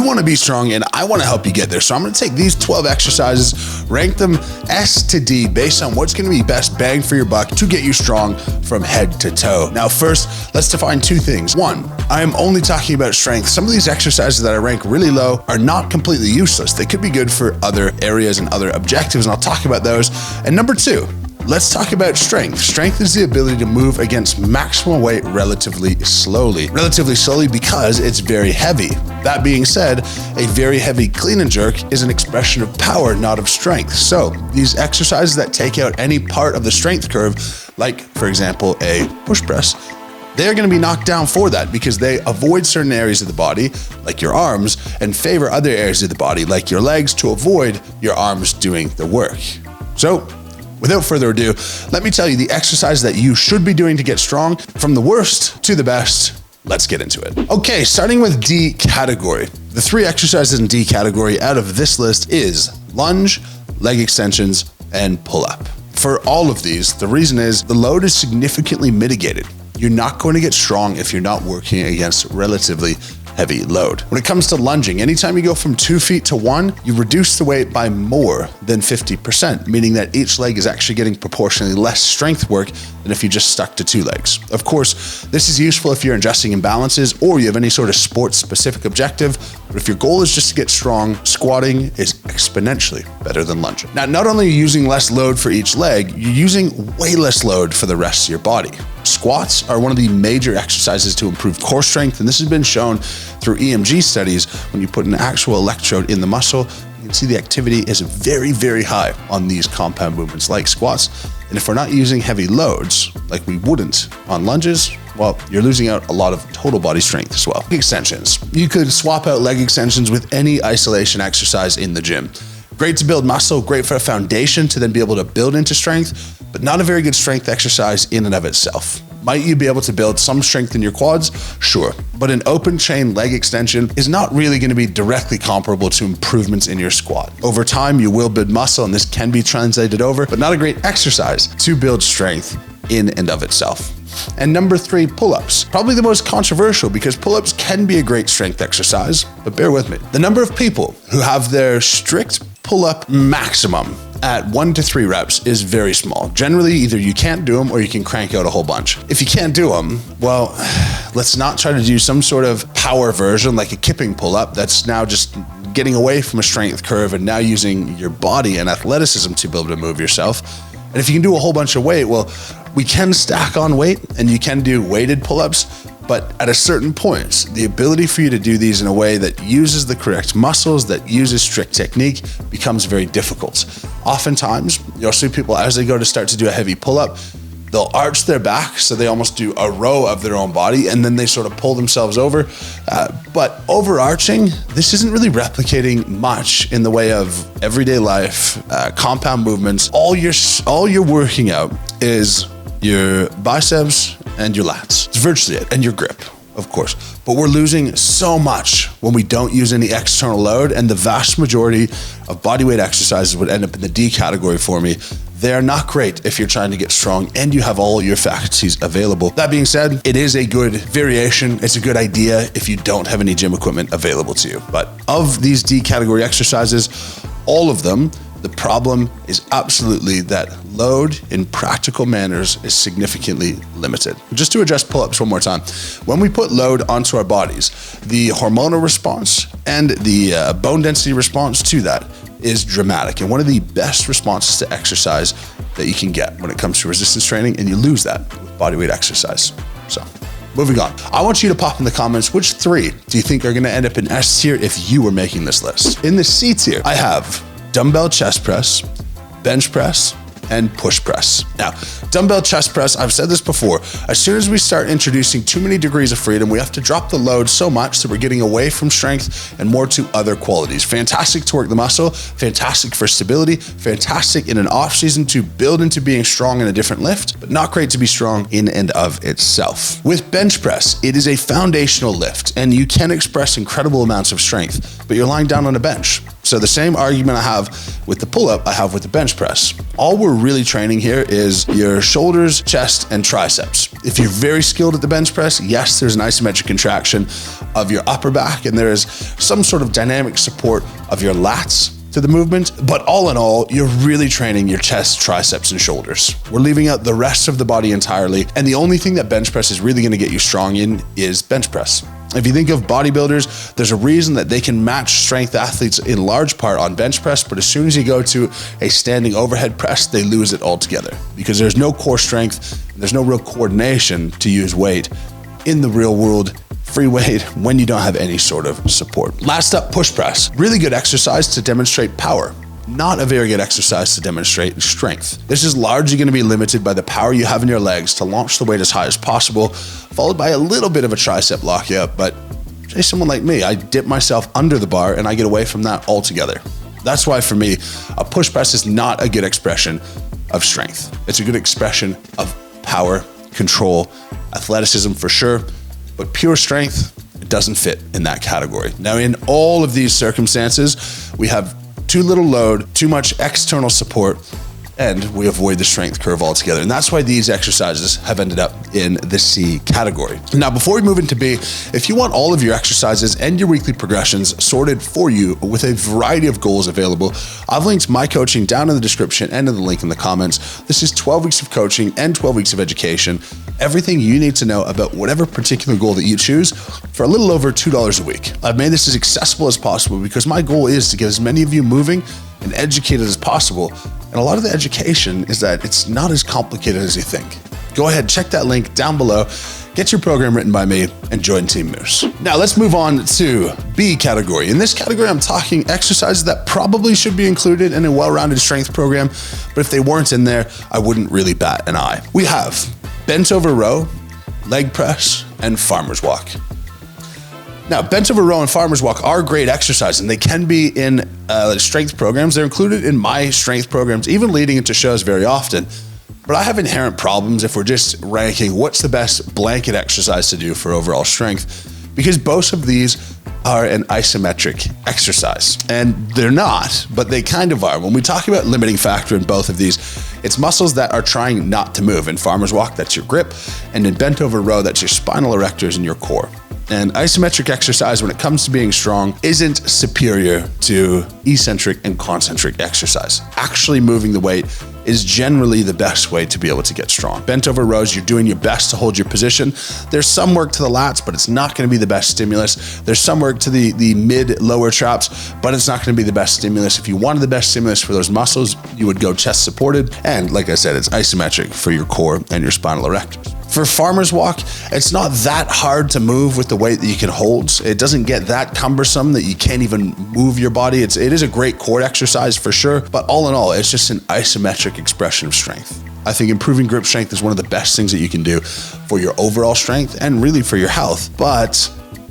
want to be strong and I want to help you get there. So I'm going to take these 12 exercises, rank them S to D based on what's going to be best bang for your buck to get you strong from head to toe. Now, first, let's define two things. One, I am only talking about strength. Some of these exercises that I rank really low are not completely useless. They could be good for other areas and other objectives, and I'll talk about those. And number two, let's talk about strength. Strength is the ability to move against maximal weight relatively slowly. Relatively slowly because it's very heavy. That being said, a very heavy clean and jerk is an expression of power, not of strength. So these exercises that take out any part of the strength curve, like for example, a push press, they're going to be knocked down for that because they avoid certain areas of the body, like your arms, and favor other areas of the body, like your legs, to avoid your arms doing the work. So, without further ado, let me tell you the exercise that you should be doing to get strong. From the worst to the best, let's get into it. Okay, starting with D category. The three exercises in D category out of this list is lunge, leg extensions, and pull-up. For all of these, the reason is the load is significantly mitigated. You're not going to get strong if you're not working against relatively heavy load. When it comes to lunging, anytime you go from 2 feet to 1, you reduce the weight by more than 50%, meaning that each leg is actually getting proportionally less strength work than if you just stuck to 2 legs. Of course, this is useful if you're adjusting imbalances or you have any sort of sports-specific objective, but if your goal is just to get strong, squatting is exponentially better than lunging. Now, not only are you using less load for each leg, you're using way less load for the rest of your body. Squats are one of the major exercises to improve core strength, and this has been shown through EMG studies. When you put an actual electrode in the muscle, you can see the activity is very, very high on these compound movements like squats. And if we're not using heavy loads, like we wouldn't on lunges, well, you're losing out a lot of total body strength as well. Extensions. You could swap out leg extensions with any isolation exercise in the gym. Great to build muscle, great for a foundation to then be able to build into strength, but not a very good strength exercise in and of itself. Might you be able to build some strength in your quads? Sure. But an open chain leg extension is not really going to be directly comparable to improvements in your squat. Over time, you will build muscle, and this can be translated over, but not a great exercise to build strength in and of itself. And number 3, pull-ups. Probably the most controversial because pull-ups can be a great strength exercise, but bear with me. The number of people who have their strict pull-up maximum at 1 to 3 reps is very small. Generally, either you can't do them or you can crank out a whole bunch. If you can't do them, well, let's not try to do some sort of power version like a kipping pull-up that's now just getting away from a strength curve and now using your body and athleticism to be able to move yourself. And if you can do a whole bunch of weight, well, we can stack on weight and you can do weighted pull-ups, but at a certain point, the ability for you to do these in a way that uses the correct muscles, that uses strict technique, becomes very difficult. Oftentimes, you'll see people as they go to start to do a heavy pull-up, they'll arch their back, so they almost do a row of their own body, and then they sort of pull themselves over. But overarching, this isn't really replicating much in the way of everyday life, compound movements. All you're working out is your biceps and your lats. It's virtually it, and your grip, of course. But we're losing so much when we don't use any external load, and the vast majority of bodyweight exercises would end up in the D category for me. They are not great if you're trying to get strong and you have all your faculties available. That being said, it is a good variation. It's a good idea if you don't have any gym equipment available to you. But of these D category exercises, all of them, the problem is absolutely that load in practical manners is significantly limited. Just to address pull-ups one more time, when we put load onto our bodies, the hormonal response and the bone density response to that is dramatic, and one of the best responses to exercise that you can get when it comes to resistance training, and you lose that with bodyweight exercise. So, moving on. I want you to pop in the comments, which 3 do you think are gonna end up in S tier if you were making this list? In the C tier, I have dumbbell chest press, bench press, and push press. Now, dumbbell chest press, I've said this before, as soon as we start introducing too many degrees of freedom, we have to drop the load so much that we're getting away from strength and more to other qualities. Fantastic to work the muscle, fantastic for stability, fantastic in an off season to build into being strong in a different lift, but not great to be strong in and of itself. With bench press, it is a foundational lift and you can express incredible amounts of strength, but you're lying down on a bench. So the same argument I have with the pull-up, I have with the bench press. All we're really training here is your shoulders, chest, and triceps. If you're very skilled at the bench press, yes, there's an isometric contraction of your upper back, and there is some sort of dynamic support of your lats to the movement, but all in all, you're really training your chest, triceps, and shoulders. We're leaving out the rest of the body entirely, and the only thing that bench press is really gonna get you strong in is bench press. If you think of bodybuilders, there's a reason that they can match strength athletes in large part on bench press, but as soon as you go to a standing overhead press, they lose it altogether because there's no core strength, and there's no real coordination to use weight in the real world, free weight, when you don't have any sort of support. Last up, push press. Really good exercise to demonstrate power. Not a very good exercise to demonstrate strength. This is largely going to be limited by the power you have in your legs to launch the weight as high as possible, followed by a little bit of a tricep lockup. But say someone like me, I dip myself under the bar and I get away from that altogether. That's why for me, a push press is not a good expression of strength. It's a good expression of power, control, athleticism for sure, but pure strength, it doesn't fit in that category. Now, in all of these circumstances, we have too little load, too much external support, and we avoid the strength curve altogether. And that's why these exercises have ended up in the C category. Now, before we move into B, if you want all of your exercises and your weekly progressions sorted for you with a variety of goals available, I've linked my coaching down in the description and in the link in the comments. This is 12 weeks of coaching and 12 weeks of education. Everything you need to know about whatever particular goal that you choose for a little over $2 a week. I've made this as accessible as possible because my goal is to get as many of you moving and educated as possible. And a lot of the education is that it's not as complicated as you think. Go ahead, check that link down below, get your program written by me, and join Team Moose. Now let's move on to B category. In this category, I'm talking exercises that probably should be included in a well-rounded strength program, but if they weren't in there, I wouldn't really bat an eye. We have bent over row, leg press, and farmer's walk. Now, bent over row and farmer's walk are great exercises, and they can be in strength programs. They're included in my strength programs, even leading into shows very often. But I have inherent problems if we're just ranking what's the best blanket exercise to do for overall strength, because both of these are an isometric exercise. And they're not, but they kind of are. When we talk about limiting factor in both of these, it's muscles that are trying not to move. In farmer's walk, that's your grip. And in bent over row, that's your spinal erectors and your core. And isometric exercise, when it comes to being strong, isn't superior to eccentric and concentric exercise. Actually moving the weight is generally the best way to be able to get strong. Bent over rows, you're doing your best to hold your position. There's some work to the lats, but it's not going to be the best stimulus. There's some work to the mid-lower traps, but it's not going to be the best stimulus. If you wanted the best stimulus for those muscles, you would go chest supported. And like I said, it's isometric for your core and your spinal erectors. For farmer's walk, it's not that hard to move with the weight that you can hold. It doesn't get that cumbersome that you can't even move your body. It is a great core exercise for sure, but all in all, it's just an isometric expression of strength. I think improving grip strength is one of the best things that you can do for your overall strength and really for your health. But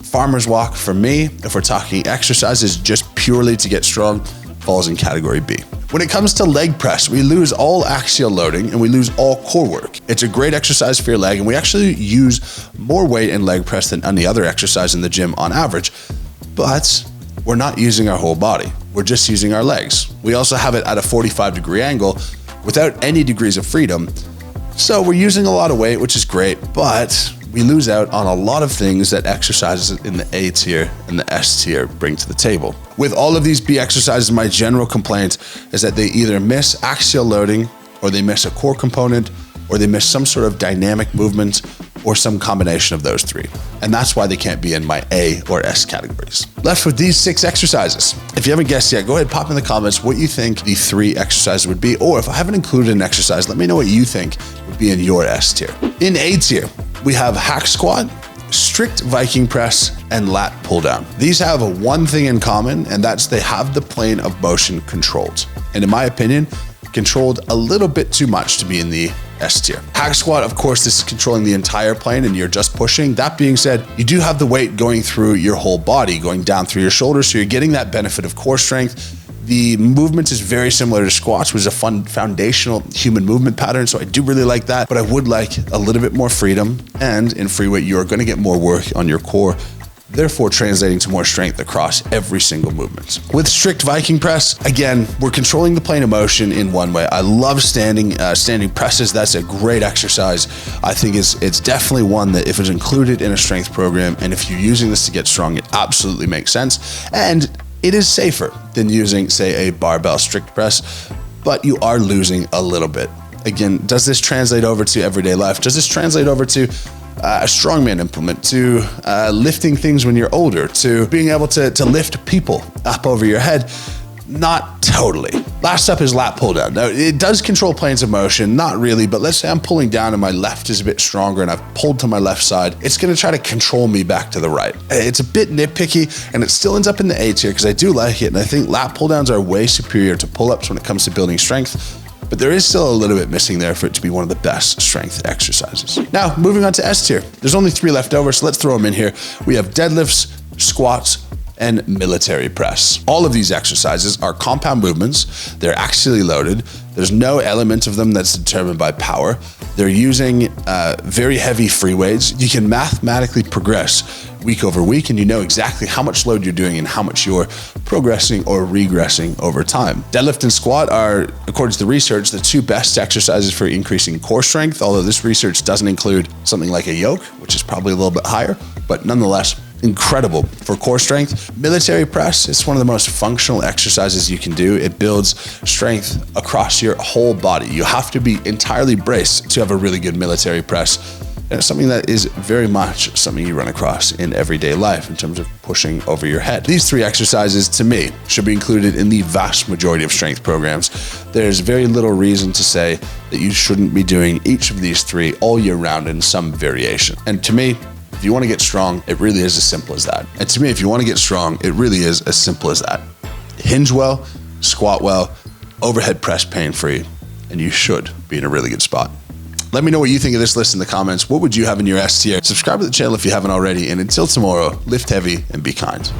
farmer's walk, for me, if we're talking exercises just purely to get strong, falls in category B. When it comes to leg press, we lose all axial loading and we lose all core work. It's a great exercise for your leg, and we actually use more weight in leg press than any other exercise in the gym on average, but we're not using our whole body. We're just using our legs. We also have it at a 45-degree angle without any degrees of freedom. So we're using a lot of weight, which is great, but we lose out on a lot of things that exercises in the A tier and the S tier bring to the table. With all of these B exercises, my general complaint is that they either miss axial loading, or they miss a core component, or they miss some sort of dynamic movement, or some combination of those three. And that's why they can't be in my A or S categories. Left with these 6 exercises. If you haven't guessed yet, go ahead, pop in the comments what you think the 3 exercises would be, or if I haven't included an exercise, let me know what you think would be in your S tier. In A tier, we have hack squat, strict Viking press, and lat pull down. These have one thing in common, and that's they have the plane of motion controlled. And in my opinion, controlled a little bit too much to be in the S tier. Hack squat, of course, this is controlling the entire plane and you're just pushing. That being said, you do have the weight going through your whole body, going down through your shoulders, so you're getting that benefit of core strength. The movement is very similar to squats, which is a fun foundational human movement pattern. So I do really like that, but I would like a little bit more freedom. And in free weight, you're going to get more work on your core therefore translating to more strength across every single movement. With strict Viking press, again, we're controlling the plane of motion in one way. I love standing presses. That's a great exercise. I think it's definitely one that if it's included in a strength program, and if you're using this to get strong, it absolutely makes sense. And it is safer than using, say, a barbell strict press, but you are losing a little bit. Again, does this translate over to everyday life? Does this translate over to a strongman implement, to lifting things when you're older, to being able to lift people up over your head? Not totally. Last up is lat pull down. Now, it does control planes of motion, not really, but let's say I'm pulling down and my left is a bit stronger and I've pulled to my left side. It's gonna try to control me back to the right. It's a bit nitpicky and it still ends up in the A tier because I do like it, and I think lat pull downs are way superior to pull-ups when it comes to building strength. But there is still a little bit missing there for it to be one of the best strength exercises. Now, moving on to S tier. There's only 3 left over, so let's throw them in here. We have deadlifts, squats, and military press. All of these exercises are compound movements. They're axially loaded. There's no element of them that's determined by power. They're using very heavy free weights. You can mathematically progress week over week, and you know exactly how much load you're doing and how much you're progressing or regressing over time. Deadlift and squat are, according to the research, the 2 best exercises for increasing core strength, although this research doesn't include something like a yoke, which is probably a little bit higher, but nonetheless, incredible for core strength. Military press is one of the most functional exercises you can do. It builds strength across your whole body. You have to be entirely braced to have a really good military press. And it's something that is very much something you run across in everyday life in terms of pushing over your head. These 3 exercises, to me, should be included in the vast majority of strength programs. There's very little reason to say that you shouldn't be doing each of these 3 all year round in some variation. And to me, if you want to get strong, it really is as simple as that. And to me, if you want to get strong, it really is as simple as that. Hinge well, squat well, overhead press pain-free, and you should be in a really good spot. Let me know what you think of this list in the comments. What would you have in your S tier? Subscribe to the channel if you haven't already, and until tomorrow, lift heavy and be kind.